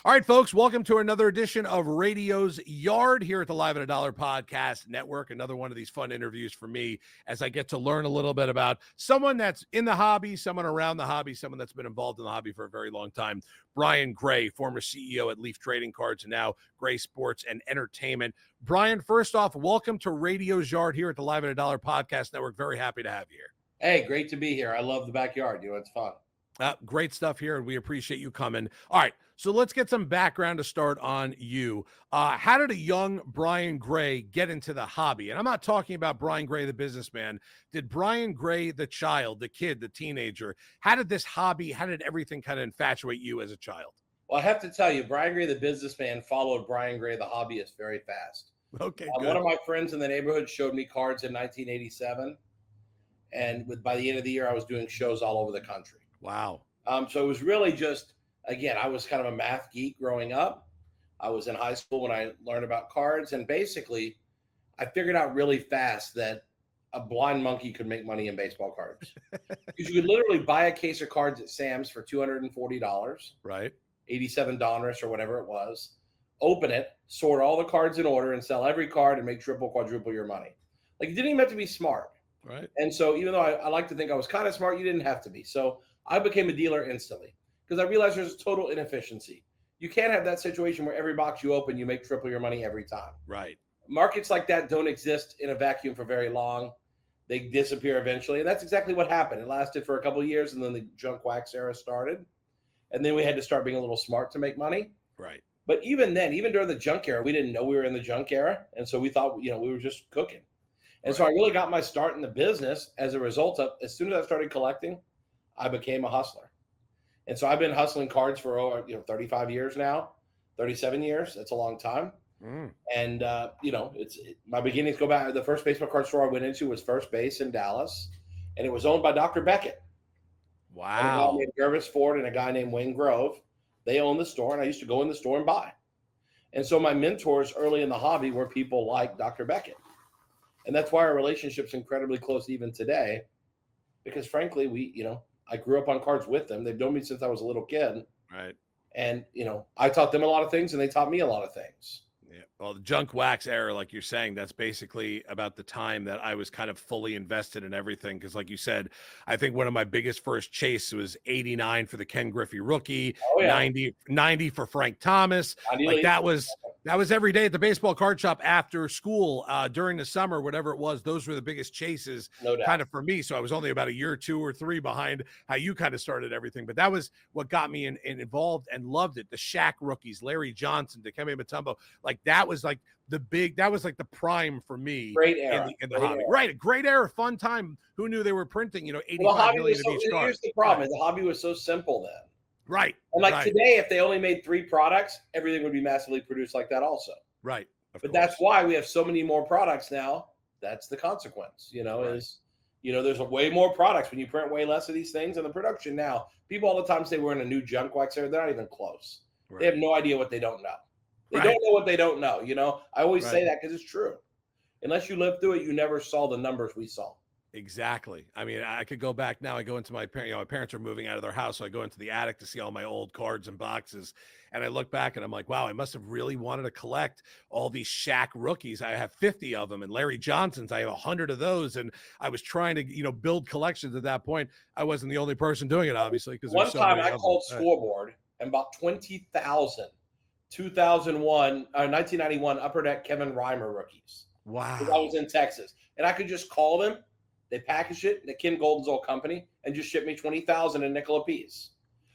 All right, folks, welcome to another edition of Radio's Yard here at the Live at a Dollar Podcast Network. Another one of these fun interviews for me as I get to learn a little bit about someone that's in the hobby, someone around the hobby, someone that's been involved in the hobby for a very long time. Brian Gray, former CEO at Leaf Trading Cards and now Gray Sports and Entertainment. Brian, first off, welcome to Radio's Yard here at the Live at a Dollar Podcast Network. Very happy to have you here. Hey, great to be here. I love the backyard. It's fun. Great stuff here, and we appreciate you coming. All right, so let's get some background to start on you. How did a young Brian Gray get into the hobby? And I'm not talking about Brian Gray, the businessman. Did Brian Gray, the child, the kid, the teenager, how did this hobby, how did everything kind of infatuate you as a child? Well, I have to tell you, Brian Gray, the businessman, followed Brian Gray, the hobbyist, very fast. Okay, one of my friends in the neighborhood showed me cards in 1987, and by the end of the year, I was doing shows all over the country. Wow. So it was really just, again, I was kind of a math geek growing up. I was in high school when I learned about cards. And basically, I figured out really fast that a blind monkey could make money in baseball cards. Because you could literally buy a case of cards at Sam's for $240. Right. $87 or whatever it was. Open it, sort all the cards in order, and sell every card and make triple, quadruple your money. Like, you didn't even have to be smart. Right. And so even though I like to think I was kind of smart, you didn't have to be. So I became a dealer instantly because I realized there's a total inefficiency. You can't have that situation where every box you open, you make triple your money every time. Right. Markets like that don't exist in a vacuum for very long. They disappear eventually. And that's exactly what happened. It lasted for a couple of years, and then the junk wax era started. And then we had to start being a little smart to make money. Right. But even then, even during the junk era, we didn't know we were in the junk era. And so we thought, we were just cooking. And so I really got my start in the business as a result of, as soon as I started collecting, I became a hustler. And so I've been hustling cards for over 35 years now, 37 years. That's a long time. And, my beginnings go back. The first baseball card store I went into was First Base in Dallas, and it was owned by Dr. Beckett. Wow. And a guy named Jervis Ford and a guy named Wayne Grove. They owned the store, and I used to go in the store and buy. And so my mentors early in the hobby were people like Dr. Beckett. And that's why our relationship's incredibly close even today, because frankly, I grew up on cards with them. They've known me since I was a little kid. Right. And, I taught them a lot of things and they taught me a lot of things. Yeah. Well, the junk wax era, like you're saying, that's basically about the time that I was kind of fully invested in everything. Because like you said, I think one of my biggest first chase was 89 for the Ken Griffey rookie, 90 for Frank Thomas. Like that was every day at the baseball card shop after school, during the summer, whatever it was. Those were the biggest chases kind of for me. So I was only about a year, 2 or 3 behind how you kind of started everything. But that was what got me involved and loved it. The Shaq rookies, Larry Johnson, Dikembe Mutombo, like that was like the prime for me. Great era. In the hobby. Right. A great era, fun time. Who knew they were printing, 85 million of each card. Here's the problem. The hobby was so simple then. Right. And today, if they only made 3 products, everything would be massively produced like that also. Right. But that's why we have so many more products now. That's the consequence, there's a way more products when you print way less of these things. And the production now, people all the time say we're in a new junk wax era. They're not even close. Right. They have no idea what they don't know. They don't know what they don't know. I always say that because it's true. Unless you lived through it, you never saw the numbers we saw. Exactly. I mean, I could go back now. I go into my parents are moving out of their house. So I go into the attic to see all my old cards and boxes. And I look back and I'm like, wow, I must have really wanted to collect all these Shaq rookies. I have 50 of them, and Larry Johnson's. I have 100 of those. And I was trying to, build collections at that point. I wasn't the only person doing it, obviously. Because one time I called Scoreboard and bought 20,000 1991 Upper Deck Kevin Reimer rookies. Wow. Because I was in Texas. And I could just call them. They packaged it, the Ken Golden's old company, and just shipped me 20,000 in nickel a piece.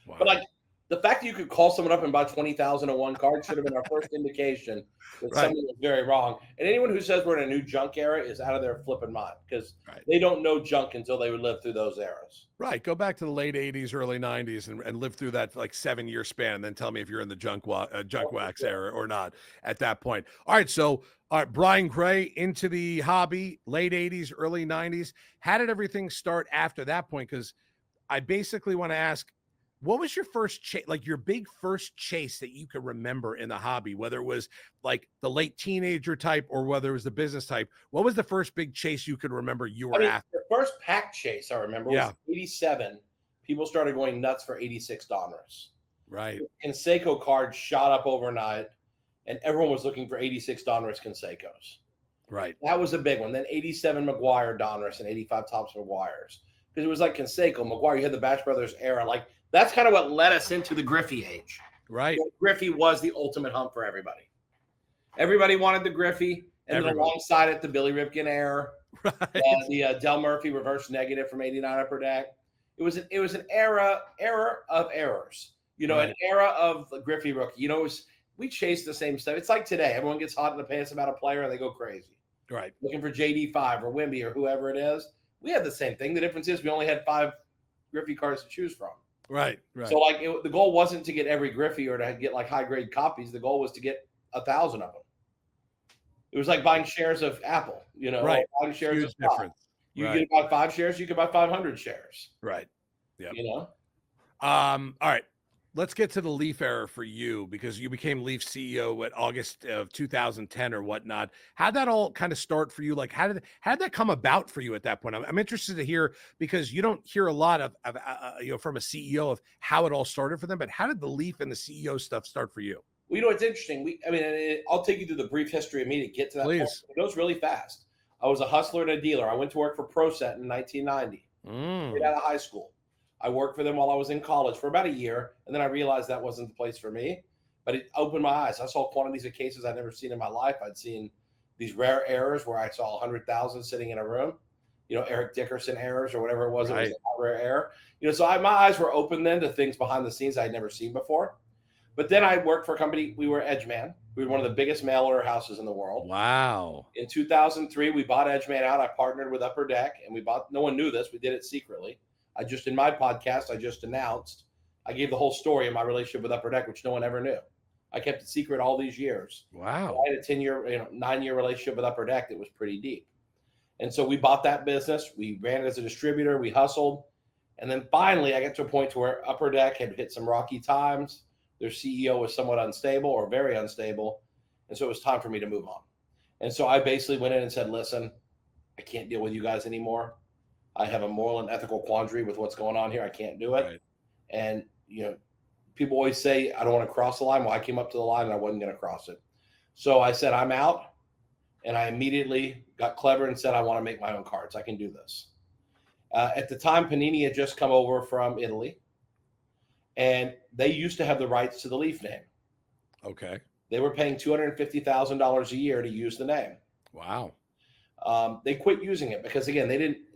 Wow. But the fact that you could call someone up and buy 20,000 on one card should have been our first indication that something was very wrong. And anyone who says we're in a new junk era is out of their flipping mind because they don't know junk until they would live through those eras. Right. Go back to the late 80s, early 90s and live through that 7-year span. And then tell me if you're in the junk wax era or not at that point. All right. So, Brian Gray into the hobby, late 80s, early 90s. How did everything start after that point? Because I basically want to ask, what was your first chase, your big first chase that you could remember in the hobby, whether it was like the late teenager type or whether it was the business type? What was the first big chase you could remember you were after? The first pack chase I remember was 87. People started going nuts for $86. Right. Canseco cards shot up overnight, and everyone was looking for 86 Donruss Cansecos. Right. That was a big one. Then 87 McGwire Donruss and 85 Topps McGwires. Because it was like Canseco, McGwire, you had the Bash Brothers era. Like, that's kind of what led us into the Griffey age. Right. Griffey was the ultimate hunt for everybody. Everybody wanted the Griffey, and then alongside it, the Billy Ripken era, Right. the Del Murphy reverse negative from '89 Upper Deck. It was an era of errors. You know, Right. an era of the Griffey rookie. You know, we chase the same stuff. It's like today. Everyone gets hot in the pants about a player and they go crazy. Right. Looking for JD5 or Wimby or whoever it is. We had the same thing. The difference is we only had 5 Griffey cards to choose from. Right. Right. So, like, the goal wasn't to get every Griffey or to get, like, high-grade copies. The goal was to get 1,000 of them. It was like buying shares of Apple, you know, right. Buying shares Huge of stock. difference. You could buy 5 shares, you could buy 500 shares. Right. Yeah. You know? All right. Let's get to the Leaf era for you, because you became Leaf CEO at August of 2010 or whatnot. How'd that all kind of start for you? Like, how did that come about for you at that point? I'm interested to hear, because you don't hear a lot of from a CEO of how it all started for them. But how did the Leaf and the CEO stuff start for you? Well, you know, it's interesting. I'll take you through the brief history of me to get to that. Please. Point. It goes really fast. I was a hustler and a dealer. I went to work for ProSet in 1990, right out of high school. I worked for them while I was in college for about a year, and then I realized that wasn't the place for me. But it opened my eyes. I saw quantities of cases I'd never seen in my life. I'd seen these rare errors where I saw 100,000 sitting in a room. You know, Eric Dickerson errors or whatever it was. Right. It was a rare error. You know, so my eyes were open then to things behind the scenes I'd never seen before. But then I worked for a company. We were Edgeman. We were one of the biggest mail order houses in the world. Wow. In 2003, we bought Edgeman out. I partnered with Upper Deck, and no one knew this. We did it secretly. In my podcast, I just announced, I gave the whole story of my relationship with Upper Deck, which no one ever knew. I kept it secret all these years. Wow. I had a 10-year, 9-year relationship with Upper Deck that was pretty deep. And so we bought that business. We ran it as a distributor. We hustled. And then finally, I got to a point to where Upper Deck had hit some rocky times. Their CEO was somewhat unstable or very unstable. And so it was time for me to move on. And so I basically went in and said, listen, I can't deal with you guys anymore. I have a moral and ethical quandary with what's going on here. I can't do it. Right. And, people always say, I don't want to cross the line. Well, I came up to the line and I wasn't going to cross it. So I said, I'm out. And I immediately got clever and said, I want to make my own cards. I can do this. At the time, Panini had just come over from Italy. And they used to have the rights to the Leaf name. Okay. They were paying $250,000 a year to use the name. Wow. They quit using it because, again,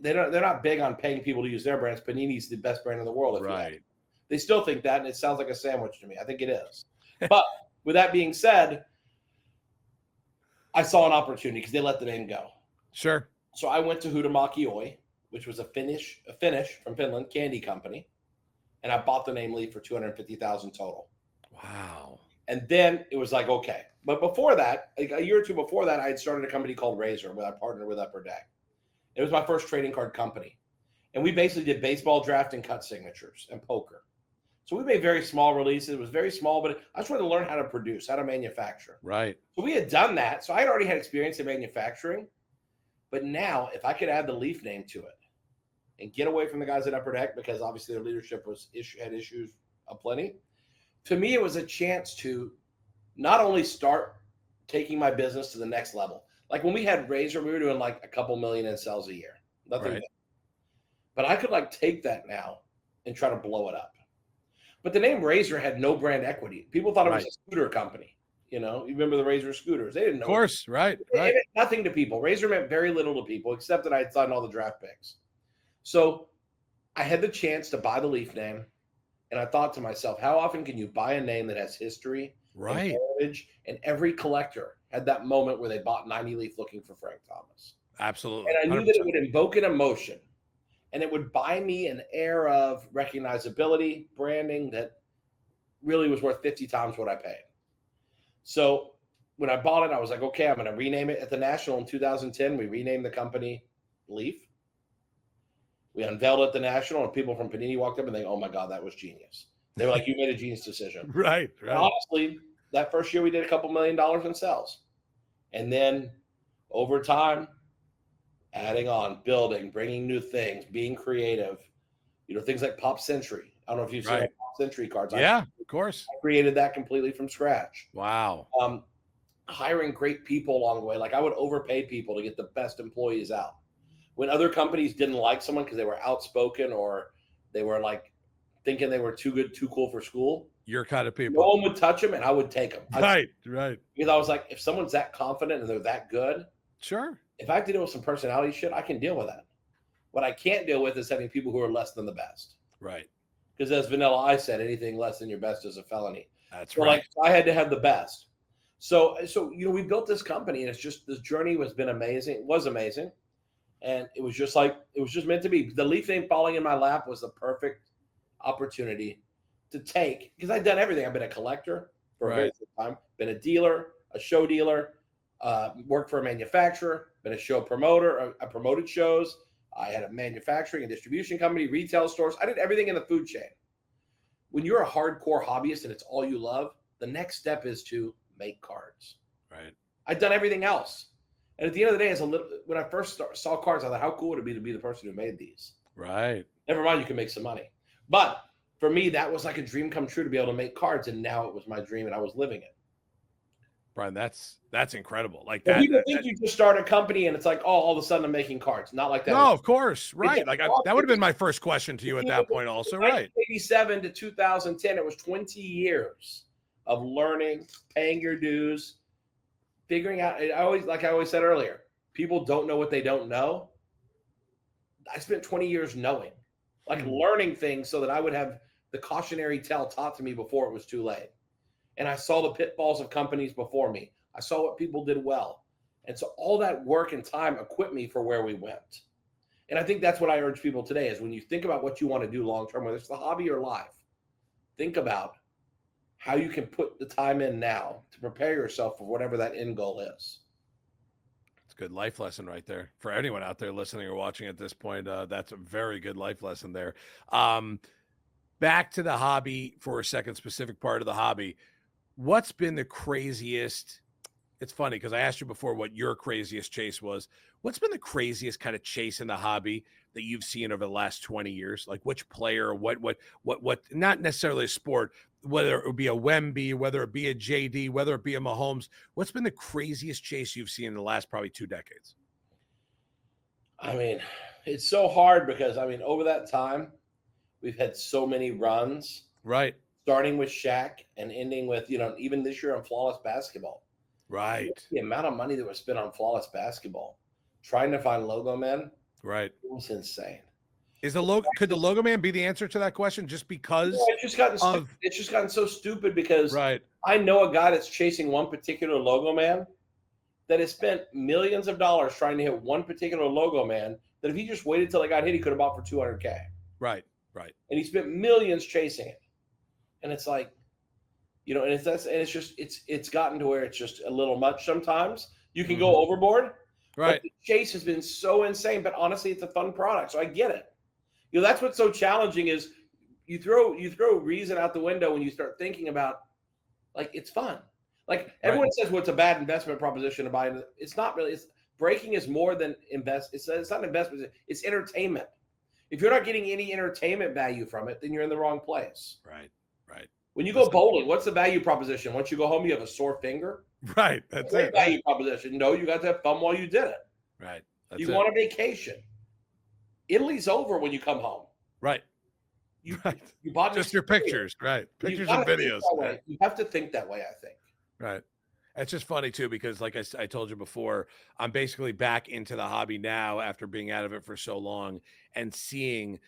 they're not big on paying people to use their brands. Panini's the best brand in the world. Right. They still think that, and it sounds like a sandwich to me. I think it is. But with that being said, I saw an opportunity because they let the name go. Sure. So I went to Huhtamaki Oy, which was a Finnish from Finland candy company, and I bought the name Leaf for $250,000 total. Wow. And then it was like, okay. But before that, like a year or two before that, I had started a company called Razor where I partnered with Upper Deck. It was my first trading card company. And we basically did baseball draft and cut signatures and poker. So we made very small releases. It was very small, but I just wanted to learn how to produce, how to manufacture. Right. So we had done that. So I had already had experience in manufacturing. But now, if I could add the Leaf name to it and get away from the guys at Upper Deck, because obviously their leadership had issues aplenty, to me, it was a chance to not only start taking my business to the next level. Like when we had Razor, we were doing like a couple million in sales a year. Nothing big. But I could like take that now and try to blow it up. But the name Razor had no brand equity. People thought it was a scooter company. You remember the Razor scooters. They didn't know. Of course, right. It meant nothing to people. Razor meant very little to people, except that I had signed all the draft picks. So I had the chance to buy the Leaf name. And I thought to myself, how often can you buy a name that has history, and heritage, and every collector had that moment where they bought 90 Leaf looking for Frank Thomas. Absolutely. And I knew 100%. That it would invoke an emotion, and it would buy me an air of recognizability, branding that really was worth 50 times what I paid. So when I bought it, I was like, okay, I'm going to rename it at the National in 2010. We renamed the company Leaf. We unveiled it at the National, and people from Panini walked up and they, oh my God, that was genius. They were like, you made a genius decision. Right. And honestly, that first year we did a couple $1 million in sales. And then over time, adding on, building, bringing new things, being creative, things like Pop Century. I don't know if you've seen our Right. Box entry cards. Yeah, of course. I created that completely from scratch. Wow. Hiring great people along the way. Like I would overpay people to get the best employees out. When other companies didn't like someone because they were outspoken or they were like thinking they were too good, too cool for school, Your kind of no people. one would touch them, and I would take them. Right. Because I was like, if someone's that confident and they're that good, Sure. if I have to deal with some personality shit, I can deal with that. What I can't deal with is having people who are less than the best. Right. Because as Vanilla Ice said, anything less than your best is a felony. That's So right. like I had to have the best. So we built this company, and it's just this journey has been amazing. It was amazing, and it was just meant to be. The leaf name falling in my lap was the perfect opportunity to take because I'd done everything. I've been a collector for a very long time, been a dealer, a show dealer, worked for a manufacturer, been a show promoter. I promoted shows. I had a manufacturing and distribution company, retail stores. I did everything in the food chain. When you're a hardcore hobbyist and it's all you love, the next step is to make cards. Right. I'd done everything else. And at the end of the day, when I first saw cards, I thought, how cool would it be to be the person who made these? Right. Never mind, you can make some money. But for me, that was like a dream come true to be able to make cards. And now it was my dream and I was living it. Brian, that's incredible. Like Well, that. people think you just start a company and it's like, oh, all of a sudden I'm making cards. Not like that. No, of course. Right. Like that would have been my first question to you at that point also. Right. 1987 to 2010, it was 20 years of learning, paying your dues, figuring out. I always said earlier, people don't know what they don't know. I spent 20 years knowing, like learning things so that I would have the cautionary tale taught to me before it was too late. And I saw the pitfalls of companies before me. I saw what people did well. And so all that work and time equipped me for where we went. And I think that's what I urge people today is when you think about what you want to do long-term, whether it's the hobby or life, think about how you can put the time in now to prepare yourself for whatever that end goal is. It's a good life lesson right there for anyone out there listening or watching at this point. That's a very good life lesson there. Back to the hobby for a second, specific part of the hobby. What's been the craziest? It's funny because I asked you before what your craziest chase was. What's been the craziest kind of chase in the hobby that you've seen over the last 20 years? Like which player, what, not necessarily a sport, whether it would be a Wemby, whether it be a JD, whether it be a Mahomes. What's been the craziest chase you've seen in the last probably 2 decades? I mean, it's so hard because, over that time, we've had so many runs. Right. Starting with Shaq and ending with, even this year on Flawless Basketball. Right. The amount of money that was spent on Flawless Basketball, trying to find logo men. Right. It was insane. Could the logo man be the answer to that question just because it's just gotten so stupid because right. I know a guy that's chasing one particular logo man that has spent millions of dollars trying to hit one particular logo man that if he just waited till it got hit, he could have bought for $200K. Right. And he spent millions chasing it. And it's like, and it's gotten to where it's just a little much sometimes. You can go overboard. Right. But the chase has been so insane, but honestly, it's a fun product. So I get it. That's what's so challenging is you throw reason out the window when you start thinking about like it's fun. Like everyone says, well, it's a bad investment proposition to buy. It's not really. Breaking is more than invest. It's not an investment. It's entertainment. If you're not getting any entertainment value from it, then you're in the wrong place. Right. When you go bowling, what's the value proposition? Once you go home, you have a sore finger. Right. That's it. Value proposition. No, you got to have fun while you did it. Right. You go on a vacation. Italy's over when you come home. Right. You bought just your pictures, right? Pictures and videos. Right. You have to think that way, I think. Right. It's just funny too because, like I told you before, I'm basically back into the hobby now after being out of it for so long and seeing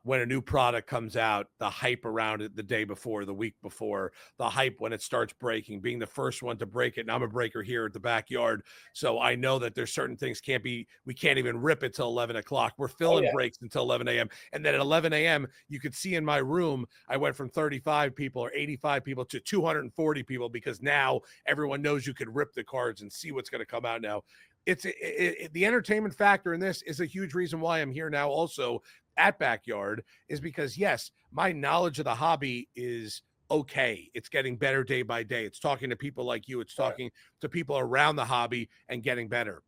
when a new product comes out, the hype around it the day before, the week before, the hype when it starts breaking, being the first one to break it. And I'm a breaker here at the backyard. So I know that there's certain things we can't even rip it till 11 o'clock. We're filling breaks until 11 a.m. And then at 11 a.m., you could see in my room, I went from 35 people or 85 people to 240 people because now everyone knows you could rip the cards and see what's going to come out now. The entertainment factor in this is a huge reason why I'm here now also at Backyard is because, yes, my knowledge of the hobby is okay. It's getting better day by day. It's talking to people like you. It's talking to people around the hobby and getting better.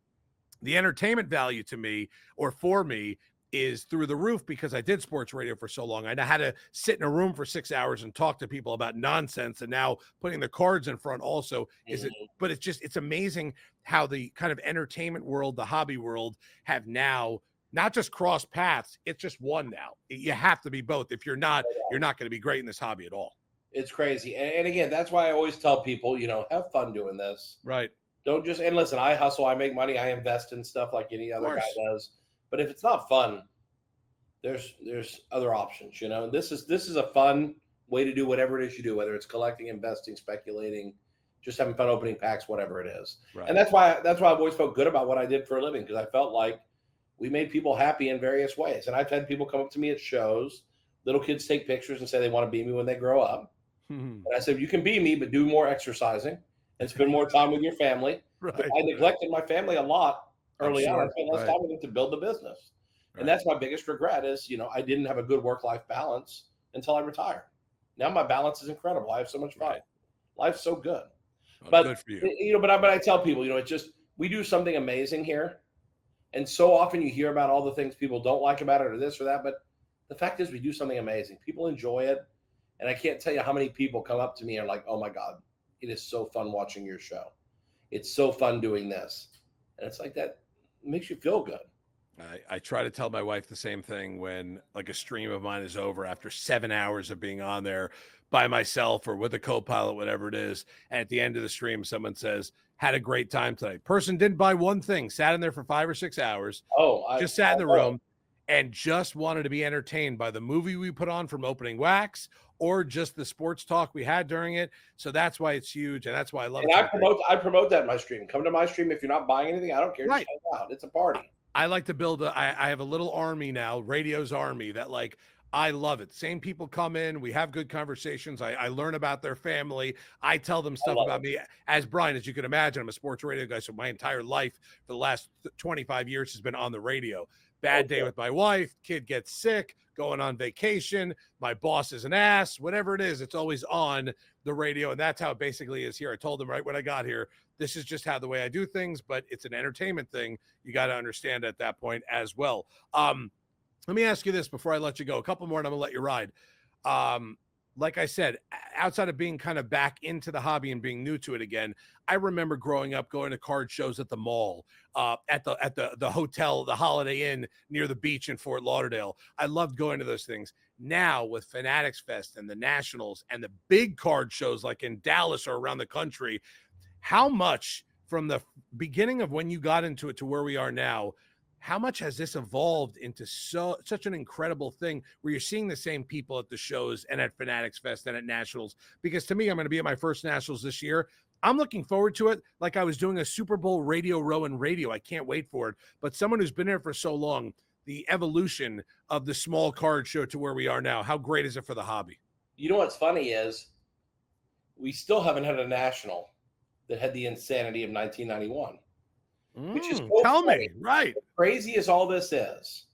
The entertainment value to me or for me is through the roof because I did sports radio for so long. I know how to sit in a room for 6 hours and talk to people about nonsense. And now putting the cards in front also is it, but it's amazing how the kind of entertainment world, the hobby world have now not just crossed paths. It's just one now. You have to be both. If you're not going to be great in this hobby at all. It's crazy. And again, that's why I always tell people, have fun doing this. Right. Don't just, and listen, I hustle, I make money, I invest in stuff like any other guy does. But if it's not fun, there's other options, This is a fun way to do whatever it is you do, whether it's collecting, investing, speculating, just having fun opening packs, whatever it is. Right. And that's why I've always felt good about what I did for a living, because I felt like we made people happy in various ways. And I've had people come up to me at shows, little kids take pictures and say they want to be me when they grow up. And I said, you can be me, but do more exercising and spend more time with your family. Right. I neglected my family a lot early on. I spent less time with them to build the business. Right. And that's my biggest regret is, I didn't have a good work-life balance until I retired. Now my balance is incredible. I have so much fun. Right. Life's so good. Well, but good for you. But I tell people, it's just, we do something amazing here. And so often you hear about all the things people don't like about it or this or that. But the fact is we do something amazing. People enjoy it. And I can't tell you how many people come up to me and are like, oh my God, it is so fun watching your show. It's so fun doing this. And it's like that makes you feel good. I try to tell my wife the same thing when like a stream of mine is over after 7 hours of being on there by myself or with a co-pilot, whatever it is. And at the end of the stream, someone says, had a great time today. Person didn't buy one thing, sat in there for 5 or 6 hours. Just sat in the room and just wanted to be entertained by the movie we put on from opening wax or just the sports talk we had during it. So that's why it's huge. And that's why I love it. I promote that in my stream. Come to my stream. If you're not buying anything, I don't care. Right. Just hang out. It's a party. I like to build I have a little army now, Radio's Army, that like, I love it. Same people come in. We have good conversations. I learn about their family. I tell them stuff about me. As Brian, as you can imagine, I'm a sports radio guy. So my entire life for the last 25 years has been on the radio. Bad day with my wife, kid gets sick, going on vacation, my boss is an ass, whatever it is, it's always on the radio. And that's how it basically is here. I told them right when I got here, this is just how the way I do things, but it's an entertainment thing. You got to understand at that point as well. Let me ask you this before I let you go. A couple more and I'm going to let you ride. Like I said, outside of being kind of back into the hobby and being new to it again, I remember growing up going to card shows at the mall, at the hotel, the Holiday Inn near the beach in Fort Lauderdale. I loved going to those things. Now with Fanatics Fest and the Nationals and the big card shows like in Dallas or around the country, how much from the beginning of when you got into it to where we are now, how much has this evolved into such an incredible thing where you're seeing the same people at the shows and at Fanatics Fest and at Nationals? Because to me, I'm going to be at my first Nationals this year. I'm looking forward to it like I was doing a Super Bowl radio row in radio. I can't wait for it. But someone who's been there for so long, the evolution of the small card show to where we are now, how great is it for the hobby? You know what's funny is we still haven't had a National that had the insanity of 1991. Which is tell me, right? Crazy as all this is,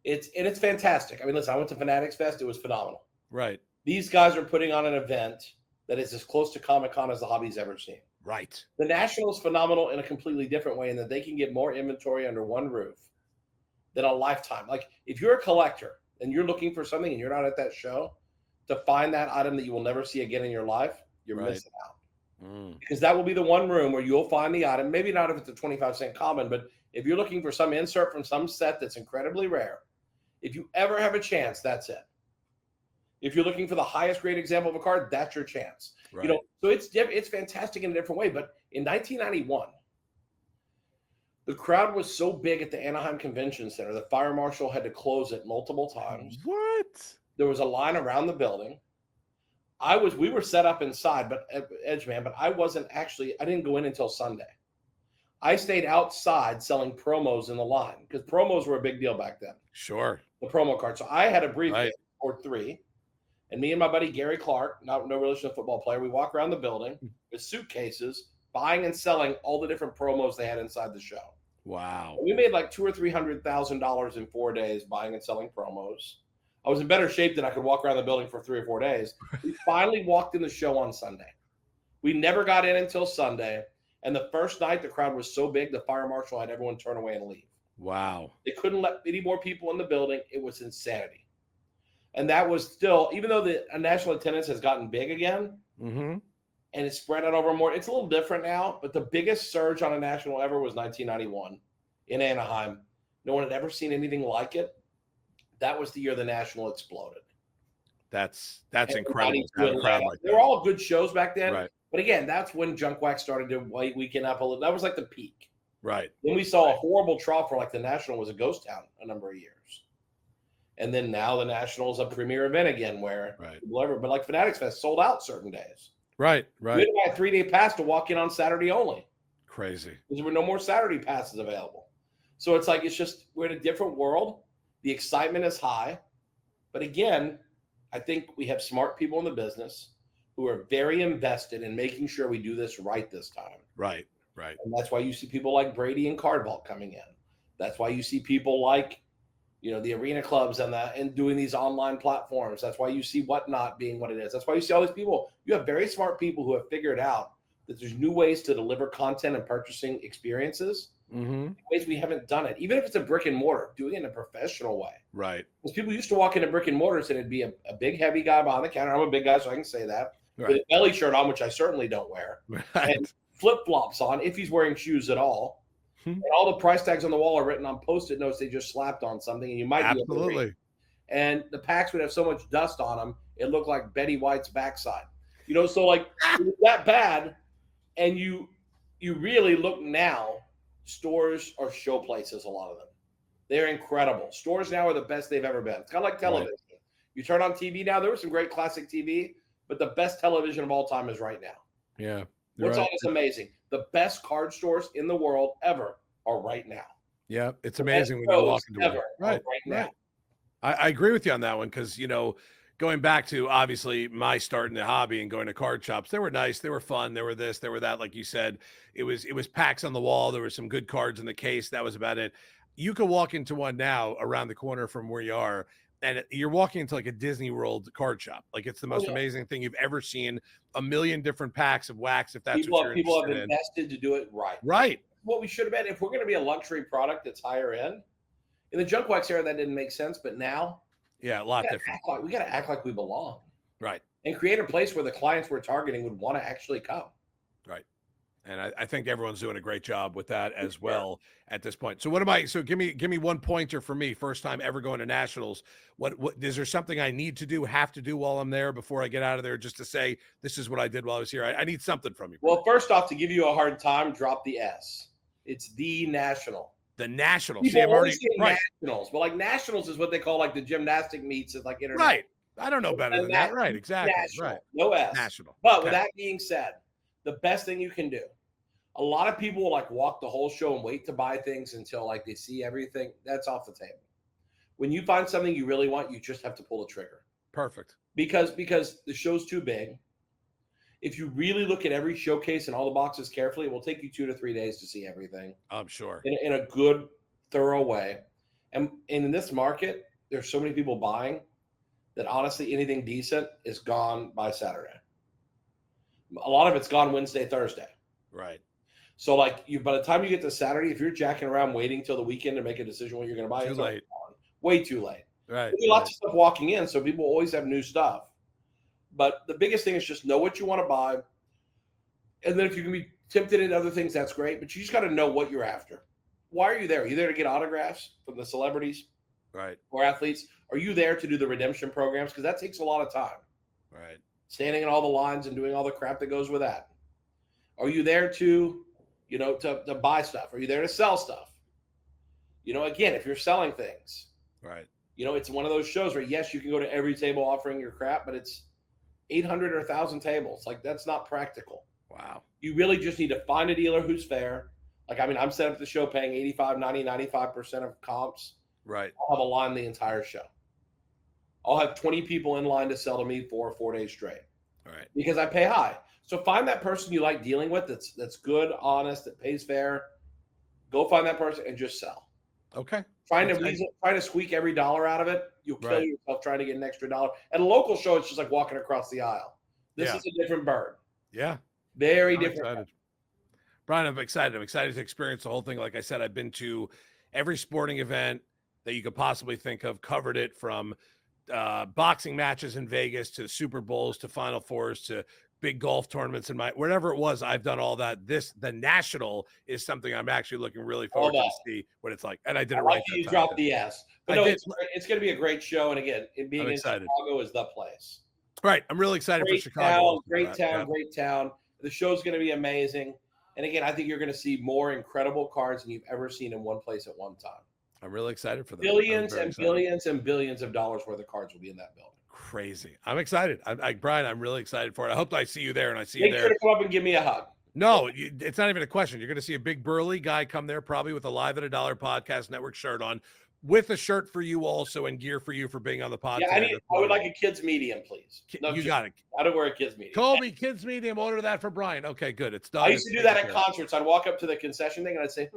it's fantastic. I mean, listen, I went to Fanatics Fest; it was phenomenal. Right. These guys are putting on an event that is as close to Comic-Con as the hobby's ever seen. Right. The National is phenomenal in a completely different way in that they can get more inventory under one roof than a lifetime. Like if you're a collector and you're looking for something and you're not at that show, to find that item that you will never see again in your life, you're missing out. Because that will be the one room where you'll find the item, maybe not if it's a 25-cent common, but if you're looking for some insert from some set that's incredibly rare, if you ever have a chance, that's it. If you're looking for the highest grade example of a card, that's your chance. Right. So it's fantastic in a different way. But in 1991, the crowd was so big at the Anaheim Convention Center, the fire marshal had to close it multiple times. What? There was a line around the building. We were set up inside, but Edgeman, but I didn't go in until Sunday. I stayed outside selling promos in the line because promos were a big deal back then. Sure. The promo card. So I had a briefcase or three, and me and my buddy Gary Clark, no relation to a football player, we walk around the building with suitcases, buying and selling all the different promos they had inside the show. Wow. And we made like $200,000 or $300,000 in 4 days buying and selling promos. I was in better shape than I could walk around the building for 3 or 4 days. We finally walked in the show on Sunday. We never got in until Sunday. And the first night, the crowd was so big, the fire marshal had everyone turn away and leave. Wow. They couldn't let any more people in the building. It was insanity. And that was still, even though the national attendance has gotten big again Mm-hmm. and it's spread out over more, it's a little different now. But the biggest surge on a national ever was 1991 in Anaheim. No one had ever seen anything like it. That was the year the national exploded. That's And incredible. 92 To have a crowd Atlanta. like They were that. all good shows back then. Right. But again, that's when Junk Wax started to weaken up a little. That was like the peak. Right. Then we saw a horrible trough where like the National was a ghost town a number of years. And then now the National is a premier event again where Right. people ever, but like Fanatics Fest sold out certain days. Right. You Right. had to buy a 3-day pass to walk in on Saturday only Crazy. because there were no more Saturday passes available. So it's like, it's just, we're in a different world. The excitement is high. But again, I think we have smart people in the business who are very invested in making sure we do this right this time. Right. Right. And that's why you see people like Brady and Cardvault coming in. That's why you see people like, the arena clubs and doing these online platforms. That's why you see Whatnot being what it is. That's why you see all these people. You have very smart people who have figured out that there's new ways to deliver content and purchasing experiences, Mm-hmm. ways we haven't done it. Even if it's a brick and mortar, doing it in a professional way. Right. Because people used to walk into brick and mortars and it'd be a big, heavy guy behind the counter. I'm a big guy, so I can say that. With Right. a belly shirt on, which I certainly don't wear. Right. And flip-flops on, if he's wearing shoes at all. Hmm. And all the price tags on the wall are written on Post-it notes they just slapped on something, and you might be able to read. Absolutely. And the packs would have so much dust on them, it looked like Betty White's backside. So like it was that bad. And you really look now, stores are show places, a lot of them. They're incredible. Stores now are the best they've ever been. It's kind of like television. Right. You turn on TV now, there was some great classic TV, but the best television of all time is right now. Yeah. What's right. on is amazing. The best card stores in the world ever are right now. Yeah, it's The amazing best when you shows walk into ever one. are Right. right now. Right. I agree with you on that one because, going back to obviously my start in the hobby and going to card shops, they were nice, they were fun, they were this, they were that. Like you said, it was packs on the wall. There were some good cards in the case. That was about it. You could walk into one now around the corner from where you are, and you're walking into like a Disney World card shop. Like it's the most amazing thing you've ever seen. A million different packs of wax, if that's what you're people have interested in. invested to do it right. Right. What we should have been, if we're going to be a luxury product that's higher end, in the junk wax era that didn't make sense, but now Yeah, a lot different. we got to act like we belong. Right. And create a place where the clients we're targeting would want to actually come. Right. And I think everyone's doing a great job with that as well at this point. So give me one pointer for me. First time ever going to nationals. What is there something I need to do, have to do while I'm there before I get out of there, just to say, this is what I did while I was here? I need something from you. Well, first off, to give you a hard time, drop the S. It's the national. The national. People See, I'm already right. Nationals, but like nationals is what they call like the gymnastic meets is like internet. Right. I don't know better than that. Right. Exactly. National. Right. No S. National. But with that being said, the best thing you can do, a lot of people will like walk the whole show and wait to buy things until like they see everything. That's off the table. When you find something you really want, you just have to pull the trigger. Perfect. Because the show's too big. If you really look at every showcase and all the boxes carefully, it will take you 2 to 3 days to see everything. I'm sure. In a good, thorough way. And in this market, there's so many people buying that honestly anything decent is gone by Saturday. A lot of it's gone Wednesday, Thursday. Right. So like by the time you get to Saturday, if you're jacking around waiting till the weekend to make a decision what you're going to buy, Too it's late. Way too late. Right. There's lots of stuff walking in, so people always have new stuff. But the biggest thing is just know what you want to buy. And then if you can be tempted in other things, that's great. But you just got to know what you're after. Why are you there? Are you there to get autographs from the celebrities? Right. Or athletes? Are you there to do the redemption programs? Because that takes a lot of time. Right. Standing in all the lines and doing all the crap that goes with that. Are you there to, to buy stuff? Are you there to sell stuff? Again, if you're selling things. Right. It's one of those shows where, yes, you can go to every table offering your crap, but it's 800 or 1,000 tables. Like, that's not practical. Wow. You really just need to find a dealer who's fair. Like, I'm set up the show paying 85, 90, 95% of comps. Right. I'll have a line the entire show. I'll have 20 people in line to sell to me for 4 days straight. All right. Because I pay high. So find that person you like dealing with that's good, honest, that pays fair. Go find that person and just sell. Okay. Trying to squeak every dollar out of it, you'll kill yourself trying to get an extra dollar. At a local show, it's just like walking across the aisle. This is a different bird. Yeah. Very different. Brian, I'm excited. I'm excited to experience the whole thing. Like I said, I've been to every sporting event that you could possibly think of, covered it from boxing matches in Vegas to Super Bowls to Final Fours to big golf tournaments in wherever it was. I've done all that. The national is something I'm actually looking really forward to see what it's like. And I did it right. You dropped the S, but no, it's going to be a great show. And again, it being in Chicago is the place. Right. I'm really excited for Chicago. Great town. The show's going to be amazing. And again, I think you're going to see more incredible cards than you've ever seen in one place at one time. I'm really excited for that. Billions and billions and billions of dollars worth of cards will be in that building. Crazy. I'm excited. Brian, I'm really excited for it. I hope I see you there and I see you there. Make sure to come up and give me a hug. No, it's not even a question. You're going to see a big burly guy come there, probably with a Live at a Dollar Podcast Network shirt on, with a shirt for you also and gear for you for being on the podcast. Yeah, I would like a kids medium, please. No, you got it. I don't wear a kids medium. Colby, kids medium. Order that for Brian. Okay, good. It's done. I used to do that at concerts. I'd walk up to the concession thing and I'd say,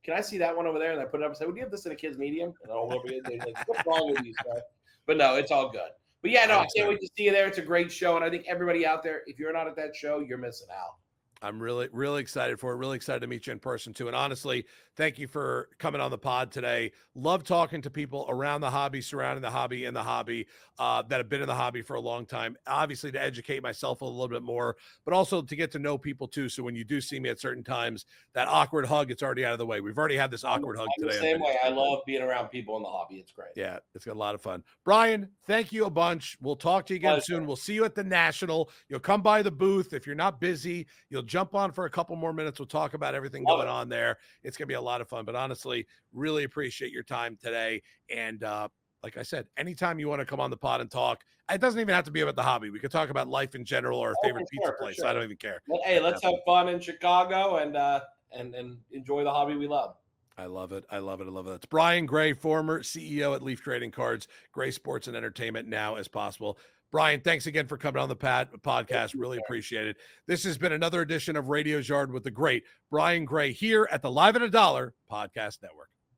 can I see that one over there? And I put it up and say, would you have this in a kid's medium? And I'll look at it. Like, what's wrong with you, guys? But no, it's all good. But yeah, no, I can't wait to see you there. It's a great show. And I think everybody out there, if you're not at that show, you're missing out. I'm really, really excited for it. Really excited to meet you in person too. And honestly, thank you for coming on the pod today. Love talking to people around the hobby, surrounding the hobby, in the hobby, that have been in the hobby for a long time. Obviously to educate myself a little bit more, but also to get to know people too. So when you do see me at certain times, that awkward hug, it's already out of the way. We've already had this awkward hug today. The same way. I love being around people in the hobby. It's great. Yeah, it's got a lot of fun. Brian, thank you a bunch. We'll talk to you again soon. We'll see you at the National. You'll come by the booth. If you're not busy, you'll jump on for a couple more minutes. We'll talk about everything going on there. It's going to be a lot of fun. But honestly, really appreciate your time today. And like I said, anytime you want to come on the pod and talk, it doesn't even have to be about the hobby. We could talk about life in general or favorite pizza place. Sure. I don't even care. Well, hey, let's have fun in Chicago and enjoy the hobby we love. I love it. I love it. I love it. It's Brian Gray, former CEO at Leaf Trading Cards, Gray Sports and Entertainment now as possible. Brian, thanks again for coming on the podcast. Really appreciate it. This has been another edition of Radio's Yard with the great Brian Gray here at the Live at a Dollar Podcast Network.